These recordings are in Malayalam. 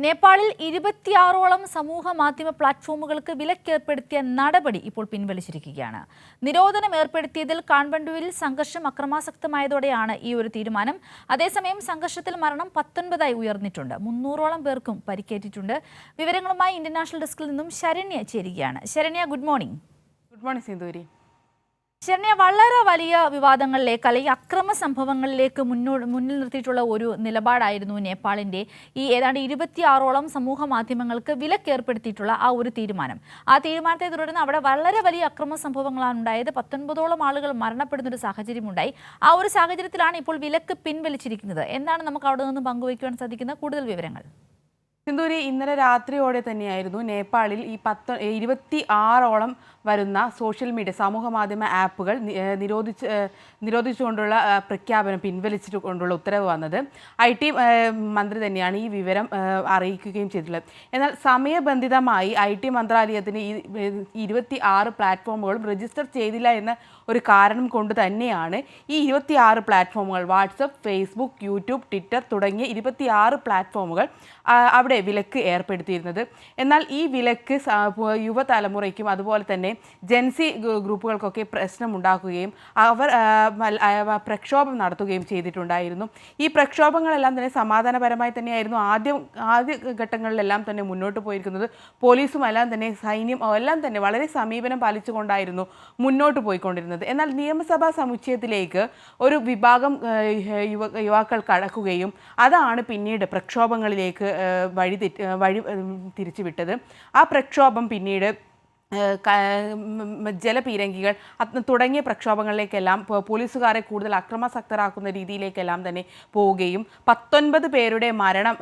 നേപ്പാളിൽ 26ഓളം സമൂഹ മാധ്യമ പ്ലാറ്റ്ഫോമുകൾക്ക് വിലക്കേർപ്പെടുത്തിയ നടപടി ഇപ്പോൾ പിൻവലിച്ചിരിക്കുകയാണ്. നിരോധനം ഏർപ്പെടുത്തിയതിൽ കാഠ്മണ്ഡുവിൽ സംഘർഷം അക്രമാസക്തമായതോടെയാണ് ഈ ഒരു തീരുമാനം. അതേസമയം സംഘർഷത്തിൽ മരണം 19ആയി ഉയർന്നിട്ടുണ്ട്. 300ഓളം പേർക്കും പരിക്കേറ്റിട്ടുണ്ട്. വിവരങ്ങളുമായി ഇന്ത്യൻ നാഷണൽ ഡെസ്കിൽ നിന്നും ശരണ്യ ചേരുകയാണ്. Saranya, good morning. Good morning Sindhuri. Saranya, വളരെ വലിയ വിവാദങ്ങളിലേക്ക് അല്ലെങ്കിൽ അക്രമ സംഭവങ്ങളിലേക്ക് മുന്നിൽ നിർത്തിയിട്ടുള്ള ഒരു നിലപാടായിരുന്നു നേപ്പാളിന്റെ ഈ ഏതാണ്ട് 26ഓളം സമൂഹ മാധ്യമങ്ങൾക്ക് വിലക്കേർപ്പെടുത്തിയിട്ടുള്ള ആ ഒരു തീരുമാനം. ആ തീരുമാനത്തെ തുടർന്ന് അവിടെ വളരെ വലിയ അക്രമ സംഭവങ്ങളാണ് ഉണ്ടായത്. 19ഓളം ആളുകൾ മരണപ്പെടുന്ന ഒരു സാഹചര്യമുണ്ടായി. ആ ഒരു സാഹചര്യത്തിലാണ് ഇപ്പോൾ വിലക്ക് പിൻവലിച്ചിരിക്കുന്നത്. എന്താണ് നമുക്ക് അവിടെ നിന്ന് പങ്കുവയ്ക്കുവാൻ സാധിക്കുന്ന കൂടുതൽ വിവരങ്ങൾ? സിന്ധൂരി, ഇന്നലെ രാത്രിയോടെ തന്നെയായിരുന്നു നേപ്പാളിൽ ഈ 26ഓളം വരുന്ന സോഷ്യൽ മീഡിയ സമൂഹ മാധ്യമ ആപ്പുകൾ നിരോധിച്ചുകൊണ്ടുള്ള പ്രഖ്യാപനം പിൻവലിച്ചുകൊണ്ടുള്ള ഉത്തരവ് വന്നത്. IT മന്ത്രി തന്നെയാണ് ഈ വിവരം അറിയിക്കുകയും ചെയ്തിട്ടുള്ളത്. എന്നാൽ സമയബന്ധിതമായി IT മന്ത്രാലയത്തിന് ഈ 26 പ്ലാറ്റ്ഫോമുകളും രജിസ്റ്റർ ചെയ്തില്ല എന്ന ഒരു കാരണം കൊണ്ട് തന്നെയാണ് ഈ 26 പ്ലാറ്റ്ഫോമുകൾ വാട്സപ്പ്, ഫേസ്ബുക്ക്, യൂട്യൂബ്, ട്വിറ്റർ തുടങ്ങിയ 26 പ്ലാറ്റ്ഫോമുകൾ അവിടെ വിലക്ക് ഏർപ്പെടുത്തിയിരുന്നത്. എന്നാൽ ഈ വിലക്ക് യുവതലമുറയ്ക്കും അതുപോലെ തന്നെ ജെൻസി ഗ്രൂപ്പുകൾക്കൊക്കെ പ്രശ്നമുണ്ടാക്കുകയും അവർ പ്രക്ഷോഭം നടത്തുകയും ചെയ്തിട്ടുണ്ടായിരുന്നു. ഈ പ്രക്ഷോഭങ്ങളെല്ലാം തന്നെ സമാധാനപരമായി തന്നെയായിരുന്നു ആദ്യ ഘട്ടങ്ങളിലെല്ലാം തന്നെ മുന്നോട്ട് പോയിരിക്കുന്നത്. പോലീസും എല്ലാം തന്നെ സൈന്യം എല്ലാം തന്നെ വളരെ സമീപനം പാലിച്ചുകൊണ്ടായിരുന്നു മുന്നോട്ട് പോയിക്കൊണ്ടിരുന്നത്. എന്നാൽ നിയമസഭാ സമുച്ചയത്തിലേക്ക് ഒരു വിഭാഗം യുവാക്കൾ കടക്കുകയും അതാണ് പിന്നീട് പ്രക്ഷോഭങ്ങളിലേക്ക് വഴി തിരിച്ചുവിട്ടത്. ആ പ്രക്ഷോഭം പിന്നീട് ജലപീരങ്കികൾ തുടങ്ങിയ പ്രക്ഷോഭങ്ങളിലേക്കെല്ലാം പോലീസുകാരെ കൂടുതൽ അക്രമാസക്തരാക്കുന്ന രീതിയിലേക്കെല്ലാം തന്നെ പോവുകയും 19 പേരുടെ മരണം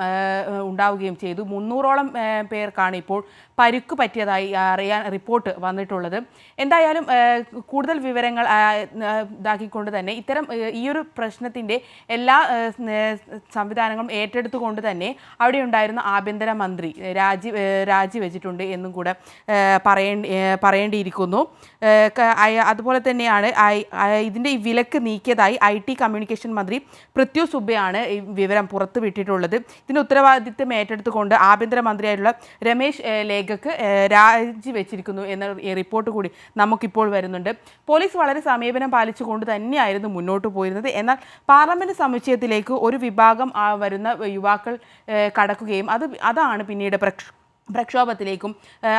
ഉണ്ടാവുകയും ചെയ്തു. 300ഓളം പേർക്കാണ് ഇപ്പോൾ പരുക്ക് പറ്റിയതായി അറിയാൻ റിപ്പോർട്ട് വന്നിട്ടുള്ളത്. എന്തായാലും കൂടുതൽ വിവരങ്ങൾ ഇതാക്കിക്കൊണ്ട് തന്നെ ഇത്തരം ഈ ഒരു പ്രശ്നത്തിൻ്റെ എല്ലാ സംവിധാനങ്ങളും ഏറ്റെടുത്തുകൊണ്ട് തന്നെ അവിടെ ഉണ്ടായിരുന്ന ആഭ്യന്തരമന്ത്രി രാജിവെച്ചിട്ടുണ്ട് എന്നും കൂടെ പറയേണ്ടിയിരിക്കുന്നു. അതുപോലെ തന്നെയാണ് ഇതിൻ്റെ ഈ വിലക്ക് നീക്കിയതായി IT കമ്മ്യൂണിക്കേഷൻ മന്ത്രി പൃഥ്വി സുബ്ബയാണ് ഈ വിവരം പുറത്തുവിട്ടിട്ടുള്ളത്. ഇതിന് ഉത്തരവാദിത്വം ഏറ്റെടുത്തുകൊണ്ട് ആഭ്യന്തരമന്ത്രിയായിട്ടുള്ള രമേശ് ലേഖക്ക് രാജിവെച്ചിരിക്കുന്നു എന്ന റിപ്പോർട്ട് കൂടി നമുക്കിപ്പോൾ വരുന്നുണ്ട്. പോലീസ് വളരെ സമീപനം പാലിച്ചുകൊണ്ട് തന്നെയായിരുന്നു മുന്നോട്ട് പോയിരുന്നത്. എന്നാൽ പാർലമെന്റ് സമുച്ചയത്തിലേക്ക് ഒരു വിഭാഗം വരുന്ന യുവാക്കൾ കടക്കുകയും അതാണ് പിന്നീട് പ്രക്ഷോഭത്തിലേക്കും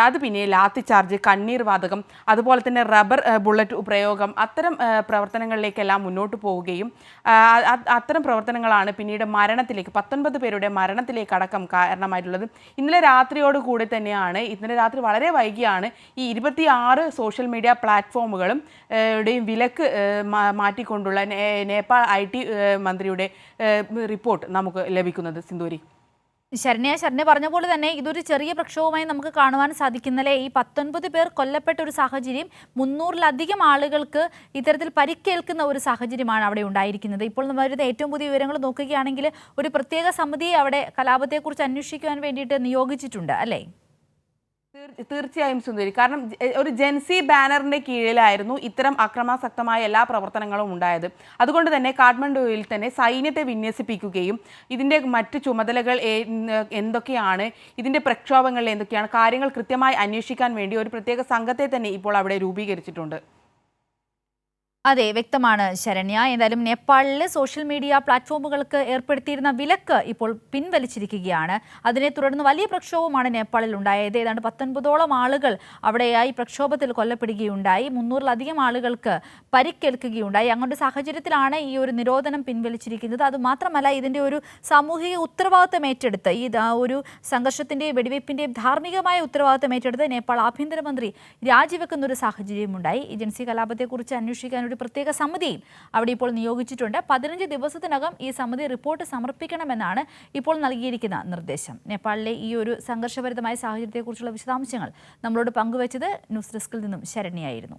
അത് പിന്നെ ലാത്തി ചാർജ്, കണ്ണീർ വാതകം, അതുപോലെ തന്നെ റബ്ബർ ബുള്ളറ്റ് പ്രയോഗം, അത്തരം പ്രവർത്തനങ്ങളിലേക്കെല്ലാം മുന്നോട്ട് പോവുകയും അത്തരം പ്രവർത്തനങ്ങളാണ് പിന്നീട് മരണത്തിലേക്ക് 19 പേരുടെ മരണത്തിലേക്ക് അടക്കം കാരണമായിട്ടുള്ളത്. ഇന്നലെ രാത്രിയോടുകൂടി തന്നെയാണ് ഇന്നലെ രാത്രി വളരെ വൈകിയാണ് ഈ 26 സോഷ്യൽ മീഡിയ പ്ലാറ്റ്ഫോമുകളും വിലക്ക് മാറ്റിക്കൊണ്ടുള്ള നേപ്പാൾ IT മന്ത്രിയുടെ റിപ്പോർട്ട് നമുക്ക് ലഭിക്കുന്നത്. സിന്ധൂരി, ശരണ്യ പറഞ്ഞ പോലെ തന്നെ ഇതൊരു ചെറിയ പ്രക്ഷോഭമായി നമുക്ക് കാണുവാൻ സാധിക്കുന്നല്ലേ. ഈ 19 പേർ കൊല്ലപ്പെട്ട ഒരു സാഹചര്യം, 300-ലധികം ആളുകൾക്ക് ഇത്തരത്തിൽ പരിക്കേൽക്കുന്ന ഒരു സാഹചര്യമാണ് അവിടെ ഉണ്ടായിരിക്കുന്നത്. ഇപ്പോൾ നമ്മൾ വരുന്ന ഏറ്റവും പുതിയ വിവരങ്ങൾ നോക്കുകയാണെങ്കിൽ ഒരു പ്രത്യേക സമിതിയെ അവിടെ കലാപത്തെക്കുറിച്ച് അന്വേഷിക്കുവാൻ വേണ്ടിയിട്ട് നിയോഗിച്ചിട്ടുണ്ട് അല്ലേ? തീർച്ചയായും സുന്ദരി. കാരണം ഒരു ജെൻസി ബാനറിന്റെ കീഴിലായിരുന്നു ഇത്തരം അക്രമാസക്തമായ എല്ലാ പ്രവർത്തനങ്ങളും ഉണ്ടായത്. അതുകൊണ്ട് തന്നെ കാഠ്മണ്ഡുവിൽ തന്നെ സൈന്യത്തെ വിന്യസിപ്പിക്കുകയും ഇതിൻ്റെ മറ്റ് ചുമതലകൾ എന്തൊക്കെയാണ്, ഇതിൻ്റെ പ്രക്ഷോഭങ്ങളിൽ എന്തൊക്കെയാണ് കാര്യങ്ങൾ കൃത്യമായി അന്വേഷിക്കാൻ വേണ്ടി ഒരു പ്രത്യേക സംഘത്തെ തന്നെ ഇപ്പോൾ അവിടെ രൂപീകരിച്ചിട്ടുണ്ട്. അതെ, വ്യക്തമാണ് ശരണ്യ. എന്തായാലും നേപ്പാളിലെ സോഷ്യൽ മീഡിയ പ്ലാറ്റ്ഫോമുകൾക്ക് ഏർപ്പെടുത്തിയിരുന്ന വിലക്ക് ഇപ്പോൾ പിൻവലിച്ചിരിക്കുകയാണ്. അതിനെ തുടർന്ന് വലിയ പ്രക്ഷോഭമാണ് നേപ്പാളിൽ ഉണ്ടായത്. ഏതാണ്ട് 19ഓളം ആളുകൾ അവിടെയായി പ്രക്ഷോഭത്തിൽ കൊല്ലപ്പെടുകയുണ്ടായി. 300-ലധികം ആളുകൾക്ക് പരിക്കേൽക്കുകയുണ്ടായി. അങ്ങോട്ട് സാഹചര്യത്തിലാണ് ഈ ഒരു നിരോധനം പിൻവലിച്ചിരിക്കുന്നത്. അതുമാത്രമല്ല, ഇതിൻ്റെ ഒരു സാമൂഹിക ഉത്തരവാദിത്തം ഏറ്റെടുത്ത് ഈ ഒരു സംഘർഷത്തിൻ്റെയും വെടിവയ്പ്പിൻ്റെയും ധാർമ്മികമായ ഉത്തരവാദിത്തം ഏറ്റെടുത്ത് നേപ്പാൾ ആഭ്യന്തരമന്ത്രി രാജിവെക്കുന്ന ഒരു സാഹചര്യമുണ്ടായി. ഏജൻസി കലാപത്തെക്കുറിച്ച് അന്വേഷിക്കാൻ ഒരു പ്രത്യേക സമിതിയും അവിടെ ഇപ്പോൾ നിയോഗിച്ചിട്ടുണ്ട്. 15 ദിവസത്തിനകം ഈ സമിതി റിപ്പോർട്ട് സമർപ്പിക്കണമെന്നാണ് ഇപ്പോൾ നൽകിയിരിക്കുന്ന നിർദ്ദേശം. നേപ്പാളിലെ ഈ ഒരു സംഘർഷഭരിതമായ സാഹചര്യത്തെക്കുറിച്ചുള്ള വിശദാംശങ്ങൾ നമ്മളോട് പങ്കുവച്ചത് ന്യൂസ് ഡെസ്കിൽ നിന്നും ശരണ്യായിരുന്നു.